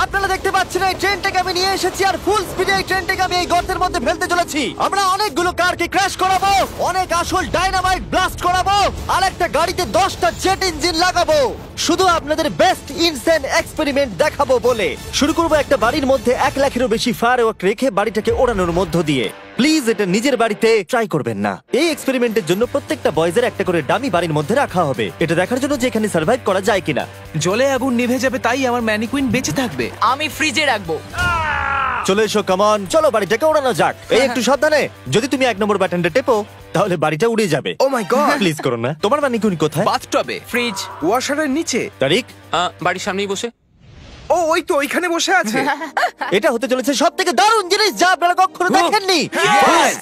আপনারা দেখতে পাচ্ছেন এই ট্রেনটাকে আমি নিয়ে এসেছি আর ফুল স্পিডে এই ট্রেনটাকে আমি এই গর্তের মধ্যে ফেলতে চলেছি। আমরা অনেকগুলো কারকে ক্র্যাশ করাবো, অনেক আসল ডাইনামাইট ব্লাস্ট করাবো, আর একটা গাড়িতে 10টা জেট ইঞ্জিন লাগাবো, শুধু আপনাদের বেস্ট ইনসেন এক্সপেরিমেন্ট দেখাবো বলে। শুরু করবো একটা বাড়ির মধ্যে 1 লাখেরও বেশি ফায়ারওয়ার্ক রেখে বাড়িটাকে ওড়ানোর মধ্য দিয়ে। প্লিজ এটা নিজের বাড়িতে ট্রাই করবেন না। এই এক্সপেরিমেন্টের জন্য প্রত্যেকটা বয়েজের একটা করে ডামি বাড়ির মধ্যে রাখা হবে, এটা দেখার জন্য যে এখানে সার্ভাইভ করা যায় কিনা। জলে আগুন নিভে যাবে, তাই আমার ম্যানিকুইন বেঁচে থাকবে। আমি ফ্রিজে রাখবো। চলে এসো, কামন, চলো বাড়িটাকে ওড়ানো যাক। এই একটু সাবধানে, যদি তুমি 1 নম্বর বাটনটা টেপো তাহলে বাড়িটা উড়ে যাবে। ও মাই গড, প্লিজ করো না। তোমার ম্যানিকুইন কোথায়? বাথটবে। ফ্রিজ। ওয়াশারের নিচে। তারিক, বাড়ির সামনেই বসে। ও ওই তো ওইখানে বসে আছে। এটা হতে চলেছে সবথেকে দারুণ জিনিস যা আপনারা কখনো দেখেননি। 5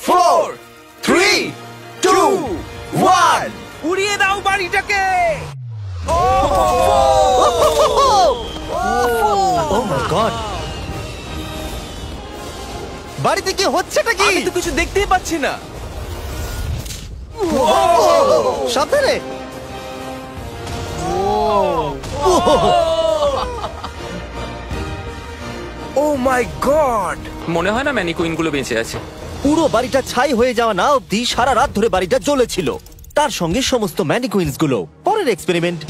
4 3 2 1 উড়িয়ে দাও বাড়িটাকে। ও মাই গড, বাড়িতে কি হচ্ছেটা কি? আমি তো কিছু দেখতেই পাচ্ছি না। সাবধানে। ও মাই গড, মনে হয় না ম্যানিকুইন গুলো বেঁচে আছে। পুরো বাড়িটা ছাই হয়ে যাওয়া না অব্দি সারা রাত ধরে বাড়িটা জ্বলেছিল, তার সঙ্গে সমস্ত ম্যানিকুইন্স গুলো। পরের এক্সপেরিমেন্ট,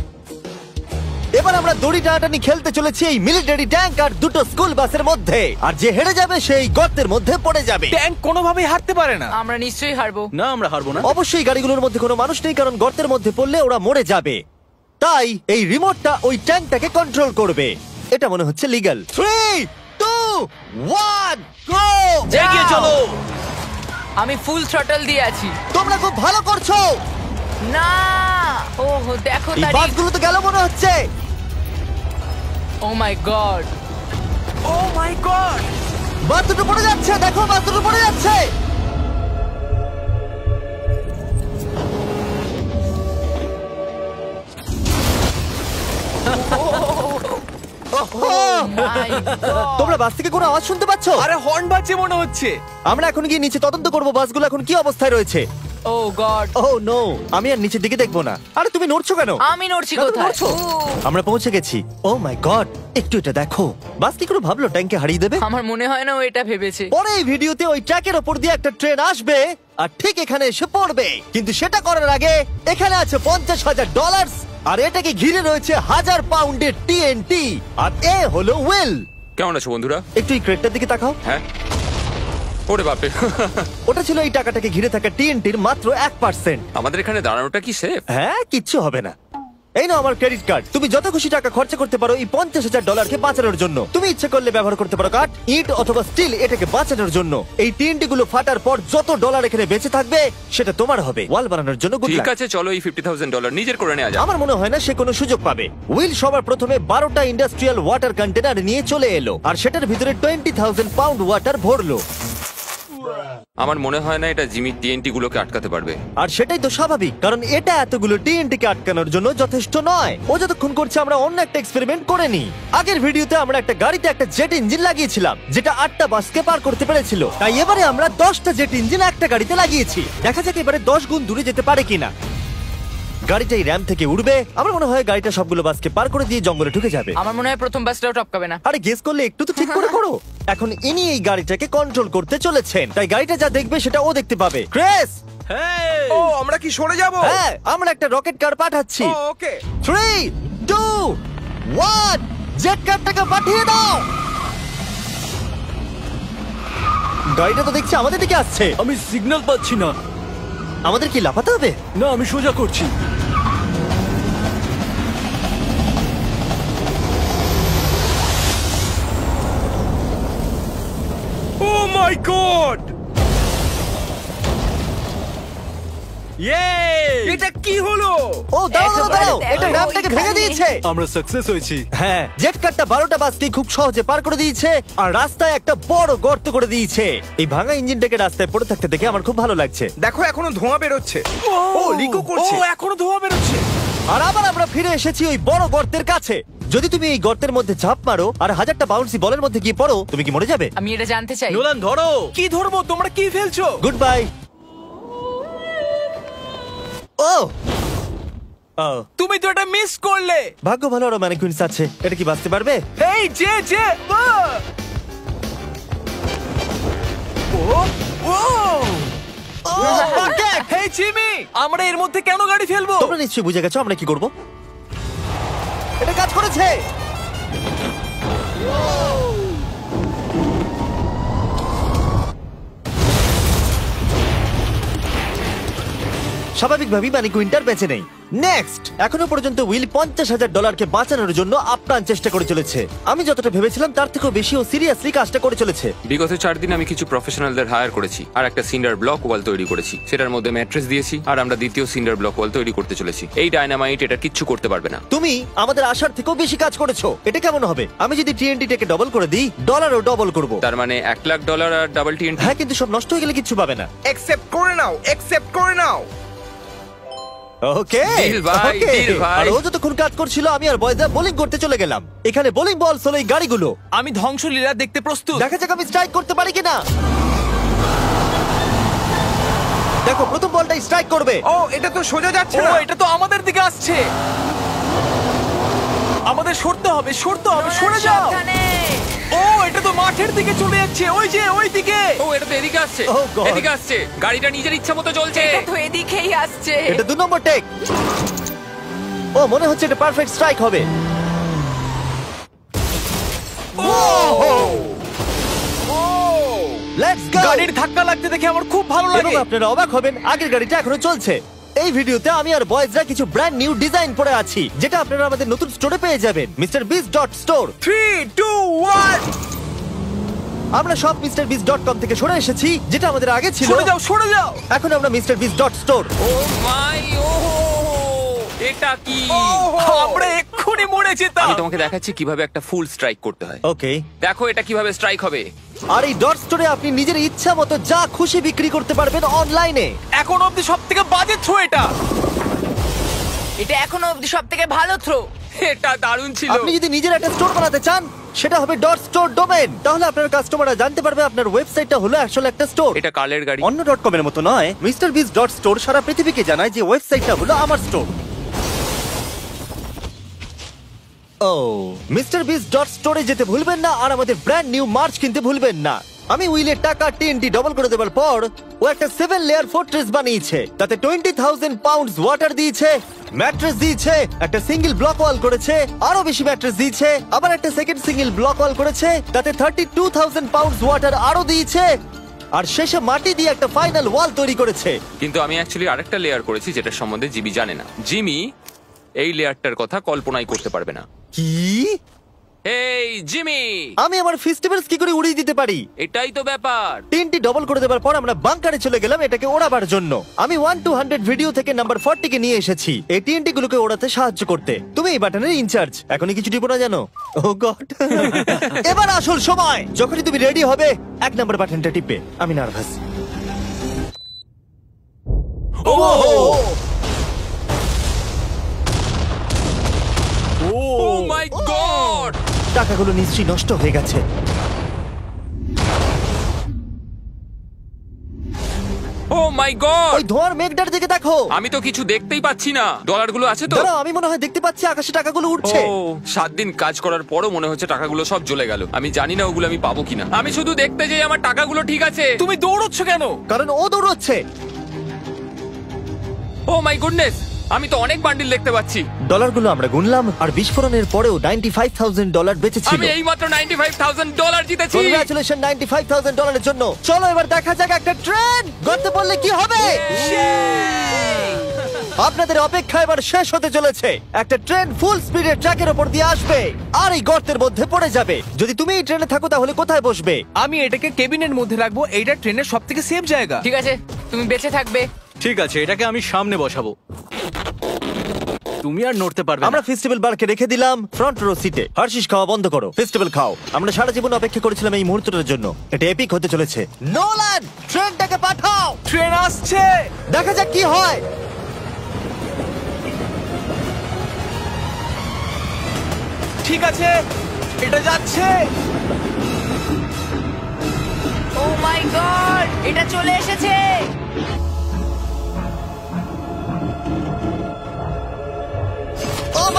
এবার আমরা দড়ি টানাটানি খেলতে চলেছি এই মিলিটারি ট্যাঙ্ক আর 2টো স্কুল বাসের মধ্যে, আর যে হেরে যাবে সেই গর্তের মধ্যে পড়ে যাবে। ট্যাঙ্ক কোনোভাবেই হারতে পারে না। আমরা নিশ্চয়ই হারবো। না, আমরা হারবো না। অবশ্যই গাড়িগুলোর মধ্যে কোনো মানুষ নেই, কারণ গর্তের মধ্যে পড়লে ওরা মরে যাবে। তাই এই রিমোটটা ওই ট্যাঙ্কটাকে কন্ট্রোল করবে। এটা মনে হচ্ছে লিগ্যাল। 3 2 1 গো! এগিয়ে চলো। আমি ফুল থ্রটল দিয়ে আছি। তোমরা খুব ভালো করছো। না, ও দেখো এই তারিখ। বাসগুলো তো গেল মনে হচ্ছে। ও মাই গড। ও মাই গড। বাস দুটো পড়ে যাচ্ছে, দেখো বাস দুটো পড়ে যাচ্ছে। মাই গড। তোমরা বাস থেকে কোনো আওয়াজ শুনতে পাচ্ছ? আরে হর্ন বাজছে মনে হচ্ছে। আমরা এখন গিয়ে নিচে তদন্ত করব বাসগুলো এখন কি অবস্থায় রয়েছে। ও গড। ও নো, আমি আর নিচের দিকে দেখবো না। আরে তুমি নড়ছো কেন? আমি নড়ছি না, তুমি কোথায়? নড়ছো। আমরা পৌঁছে গেছি। ও মাই গড, একটু এটা দেখো। বাস কি করে ভাবলো ট্যাঙ্কে হারিয়ে দেবে? আমার মনে হয় না ও এটা ভেবেছে। পরে এই ভিডিওতে ওই ট্র্যাকের ওপর দিয়ে একটা ট্রেন আসবে আর ঠিক এখানে এসে পড়বে, কিন্তু সেটা করার আগে এখানে আছে $50,000 আর এটাকে ঘিরে রয়েছে 1000 পাউন্ডের টিএনটি। আর এ হলো উইল। কেমন আছো বন্ধুরা? একটু এই ক্রেটটার দিকে তাকাও। হ্যাঁ, ওরে বাপরে। ওটা ছিল এই টাকাটাকে ঘিরে থাকা টিএনটির মাত্র 1%। আমাদের এখানে দাঁড়ানোটা কি সেফ? হ্যাঁ, কিচ্ছু হবে না। এই নাও আমার ক্রেডিট কার্ড, তুমি যত খুশি টাকা খরচা করতে পারো এই $50,000 বাঁচানোর জন্য। তুমি ইচ্ছে করলে ব্যবহার করতে পারো কাঠ, ইট অথবা স্টিল এটাকে বাঁচানোর জন্য। এই টিএনটি গুলো ফাটার পর যত ডলার এখানে বেঁচে থাকবে সেটা তোমার হবে। ওয়াল বানানোর জন্য good ঠিক luck। আছে, চলো এই $50,000 নিজের করে নেওয়া যাক। আমার মনে হয় না সে কোনো সুযোগ পাবে। উইল সবার প্রথমে 12টা ইন্ডাস্ট্রিয়াল ওয়াটার কন্টেনার নিয়ে চলে এলো আর সেটার ভিতরে 20,000 পাউন্ড ওয়াটার ভরলো। আমার মনে হয় না এটা জিমি টিএনটি গুলোকে আটকাতে পারবে। আর সেটাই তো স্বাভাবিক, কারণ এটা এতগুলো টিএনটি কে আটকানোর জন্য যথেষ্ট নয়। ও যতক্ষণ করছে আমরা অন্য একটা এক্সপেরিমেন্ট করে নি। আগের ভিডিওতে আমরা একটা গাড়িতে একটা জেট ইঞ্জিন লাগিয়েছিলাম যেটা 8টা বাসকে পার করতে পেরেছিল। তাই এবারে আমরা 10টা জেট ইঞ্জিন একটা গাড়িতে লাগিয়েছি। দেখা যাক এবারে 10 গুণ দূরে যেতে পারে কিনা। গাড়িটা এই র্যাম থেকে উঠবে। আমার মনে হয় গাড়িটা সবগুলো বাসকে পার করে দিয়ে জঙ্গলে ঢুকে যাবে। আমার মনে হয় প্রথম বাসটাও টপকাবে না। আরে গেস করলে একটু তো ঠিক করে করো। এখন ইনি এই গাড়িটাকে কন্ট্রোল করতে চলেছেন, তাই গাড়িটা যা দেখবে সেটা ও দেখতে পাবে। ক্রেস, ও আমরা কি সরে যাব? হ্যাঁ, আমরা একটা রকেট কার পাঠাচ্ছি। ওকে 3 2 1 জেট কারটাকে পাঠিয়ে দাও। গাড়িটা তো দেখছি আমাদের দিকে আসছে। আমি সিগন্যাল পাচ্ছি না। আমাদের কি লাফাতে হবে? না, আমি সোজা করছি। ও মাই গড, এটা কি হলো? ও দাঁড়াও দাঁড়াও দাঁড়াও, একেবারে এটা দেখো, র্যামটাকে ভেঙে ওইখানে। দিয়েছে। আমরা সাকসেস হয়েছি। হ্যাঁ, জেট কারটা 12টা বাসকে খুব সহজে পার করে দিয়েছে আর রাস্তায় একটা বড় গর্ত করে দিয়েছে। এই ভাঙা ইঞ্জিনটাকে রাস্তায় পড়ে থাকতে দেখে আমার খুব ভালো লাগছে। দেখো এখনো ধোঁয়া বেরোচ্ছে। ও লিকো করছে। ও এখনো ধোঁয়া বেরোচ্ছে। আর আবার আমরা ফিরে এসেছি ওই বড় গর্তের কাছে। যদি তুমি এই গর্তের মধ্যে ঝাঁপ মারো আর 1000টা বাউন্সি বলের মধ্যে গিয়ে পড়ো, তুমি কি মরে যাবে? আমি এটা জানতে চাই। নোলান ধরো। কি ধরবো? তোমরা কি ফেলছো? Good bye. ও ও, তুমি তো এটা মিস করলে। ভাগ্য ভালো আরো ম্যানিকুইন্স আছে। এটা কি বাঁচতে পারবে? এই যে ও ও ও, bucket! হেই জিমি, আমরা এর মধ্যে কেন গাড়ি ফেলবো? তোমরা নিশ্চয়ই বুঝে গেছো আমরা কি করব। এটা কাজ করেছে। স্বাভাবিকভাবেই ম্যানিকুইনটার বেঁচে নেই। নেক্সট, এখনো পর্যন্ত উইল $50,000 বাঁচানোর জন্য আপ্রাণ চেষ্টা করে চলেছে। আমি যতটা ভেবেছিলাম তার থেকেও বেশি ও সিরিয়াসলি কাজটা করে চলেছে। বিগত 4 দিন আমি কিছু প্রফেশনালদের হায়ার করেছি আর একটা সিন্ডার ব্লক ওয়াল তৈরি করেছি। সেটার মধ্যে ম্যাট্রেস দিয়েছি আর আমরা দ্বিতীয় সিন্ডার ব্লক ওয়াল তৈরি করতে চলেছি। এই ডায়নামাইট এটা কিচ্ছু করতে পারবে না। তুমি আমাদের আশার থেকেও বেশি কাজ করেছো। এটা কেমন হবে? আমি যদি TNT-টাকে ডবল করে দিই, ডলারও ডবল করব। তার মানে $1,00,000 আর ডাবল TNT। হ্যাঁ, কিন্তু সব নষ্ট হয়ে গেলে কিচ্ছু পাবে না। একসেপ্ট করে নাও, একসেপ্ট করে নাও। ওকে, Deal ভাই, ওকে। deal ভাই। আর ও যতক্ষণ কাজ করছিল আমি আর বয়দা বোলিং করতে চলে গেলাম। এখানে বোলিং বল হলো এই গাড়িগুলো। আমি ধ্বংসলীলা দেখতে প্রস্তুত। দেখা যাক আমি স্ট্রাইক করতে পারি কিনা। দেখো, প্রথম বলটাই স্ট্রাইক করবে। ও, এটা তো সোজা যাচ্ছে ও, না। এটা তো আমাদের দিকে আসছে। আমাদের সরতে হবে, সরে যাও। সাবধানে। ও, এটা তো মাঠের দিকে চলে যাচ্ছে। ওই যে ওই দিকে। ও, এটা তো এদিকে আসছে। Oh God! এদিকে আসছে। গাড়িটা নিজের ইচ্ছা মতো চলছে। এটা তো এদিকেই আসছে। এটা 2 নম্বর টেক। ও, মনে হচ্ছে এটা পারফেক্ট স্ট্রাইক হবে। Let's go. গাড়ির ধাক্কা লাগতে দেখে আমার খুব ভালো এবং লাগে। আপনারা অবাক হবেন, আগের গাড়িটা এখনো চলছে। এই ভিডিওতে আমি আর বয়েজরা কিছু ব্র্যান্ড নিউ ডিজাইন পরে আছি, যেটা আপনারা আমাদের নতুন স্টোরে পেয়ে যাবেন, MrBeast.store। 3, 2, 1। আমরা সব MrBeast.com থেকে সরে এসেছি, যেটা আমাদের আগে ছিল। সরে যাও। এখন আমরা MrBeast.store। ও মাই, ও এটা কি? আমরা এক্ষুনি মরে যেতাম। আমি তোমাকে দেখাচ্ছি কিভাবে একটা ফুল স্ট্রাইক করতে হয়। ওকে, দেখো এটা কিভাবে স্ট্রাইক হবে। আর এই ডট স্টোরে আপনি নিজের ইচ্ছা মতো যা খুশি বিক্রি করতে পারবেন অনলাইনে। এখন অব্দি সব থেকে বাজে থ্রো এটা। এটা এখনো অবধি সবথেকে ভালো থ্রো। এটা দারুণ ছিল। আপনি যদি নিজের একটা স্টোর বানাতে চান, সেটা হবে ডট স্টোর ডোমেন। তাহলে আপনার কাস্টমাররা জানতে পারবে আপনার ওয়েবসাইটটা হলো আসলে একটা স্টোর। এটা কালের গাড়ি। অন্য .com এর মতো নয়। MrBeast.store সারা পৃথিবীকে জানায় যে ওয়েবসাইটটা হলো আমার স্টোর। ও, MrBeast.store-এ যেতে ভুলবেন না আর আমাদের ব্র্যান্ড নিউ মার্চ কিনতে ভুলবেন না। আমি উইলের টাকা TNT ডবল করে দেওয়ার পর ও একটা 7 লেয়ার ফোর্ট্রেস বানিয়েছে। তাতে 20,000 পাউন্ডস ওয়াটার দিয়েছে, ম্যাট্রেস দিয়েছে, একটা সিঙ্গেল ব্লক ওয়াল করেছে, আরো বেশি ম্যাট্রেস দিয়েছে, আবার একটা সেকেন্ড সিঙ্গেল ব্লক ওয়াল করেছে, তাতে 32,000 পাউন্ডস ওয়াটার আরো দিয়েছে, আর শেষে মাটি দিয়ে একটা ফাইনাল ওয়াল তৈরি করেছে। কিন্তু আমি অ্যাকচুয়ালি আরেকটা লেয়ার করেছি যেটা সম্বন্ধে জিমি জানে না। জিমি এই লেয়ারটার কথা কল্পনাই করতে পারবে না। কি? এই জিমি, আমি আমার ফেস্টিভ্যালস কি করে উড়িয়ে দিতে পারি? এটাই তো ব্যাপার। TNT ডবল করে দেওয়ার পর আমরা বাংকারে চলে গেলাম এটাকে ওড়াবার জন্য। আমি 1 to 100 ভিডিও থেকে নাম্বার 40 কে নিয়ে এসেছি এই TNT গুলোকে ওড়াতে সাহায্য করতে। তুমি এই বাটনের ইনচার্জ। এখনই কিছু টিপো না জানো? ও গড। এবার আসল সময়। যখনই তুমি রেডি হবে 1 নাম্বার বাটনটা টিপবে। আমি নার্ভাস। ও ও মাই গড! টাকাগুলো নিশ্চয়ই নষ্ট হয়ে গেছে। ও মাই গড! ওই ধোঁয়ার মেঘটার দিকে দেখো। আমি তো কিছু দেখতেই পাচ্ছি না। ডলারগুলো আছে তো? দাঁড়াও, আমি মনে হয় দেখতে পাচ্ছি আকাশে টাকাগুলো উঠছে। ও 7 দিন কাজ করার পরও মনে হচ্ছে টাকাগুলো সব জ্বলে গেল। আমি জানি না ওগুলো আমি পাবো কিনা। আমি শুধু দেখতে যাই আমার টাকাগুলো ঠিক আছে। তুমি দৌড়চ্ছ কেন? কারণ ও দৌড়চ্ছে। ও মাই গুডনেস, আমি তো অনেক বান্ডিল দেখতে পাচ্ছি। ডলারগুলো আমরা গুনলাম আর বিস্ফোরণের পরেও $95,000 বেঁচে ছিল। আমি এইমাত্র $95,000 জিতেছি। কংগ্রাচুলেশন $95,000 জন্য। চলো এবার দেখা যাক একটা ট্রেন গর্তে পড়লে কি হবে। আপনাদের অপেক্ষা এবার শেষ হতে চলেছে। একটা ট্রেন ফুল স্পিডে ট্র্যাকের উপর দিয়ে আসবে আর এই গর্তের মধ্যে পড়ে যাবে। যদি তুমি এই ট্রেনে থাকো তাহলে কোথায় বসবে? আমি এটাকে কেবিনের মধ্যে রাখবো। এইটা ট্রেনের সবথেকে সেফ জায়গা। ঠিক আছে, তুমি বেঁচে থাকবে। ঠিক আছে, এটাকে আমি সামনে বসাবো। তুমি আর নড়তে পারবে না। আমরা ফেস্টিভ্যাল বারকে রেখে দিলাম ফ্রন্ট রো সিটে। হার্শিস খাওয়া বন্ধ করো, ফেস্টিভ্যাল খাও। আমরা সারা জীবন অপেক্ষা করেছিলাম এই মুহূর্তটার জন্য। এটা এপিক হতে চলেছে। নোলান, ট্রেনটাকে পাঠাও। ট্রেন আসছে। দেখা যাক কি হয়। ঠিক আছে, এটা যাচ্ছে। ও মাই গড, এটা চলে এসেছে।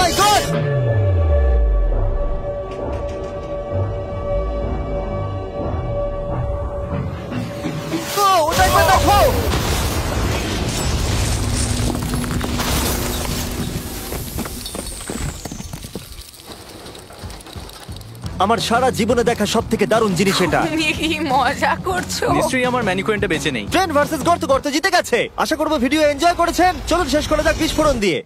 মাই গড! ওটা একবার দেখো! আমার সারা জীবনে দেখা সব থেকে দারুণ জিনিস এটা। তুমি কি মজা করছো? নিশ্চয়ই আমার ম্যানিকুয়েন্টটা বেঁচে নেই। ট্রেন ভার্সেস গর্ত, গর্ত জিতে গেছে। আশা করবো ভিডিও এনজয় করেছেন। চলুন শেষ করা যাক বিস্ফোরণ দিয়ে।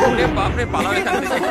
ওরে বাপরে, পালাও এখান থেকে।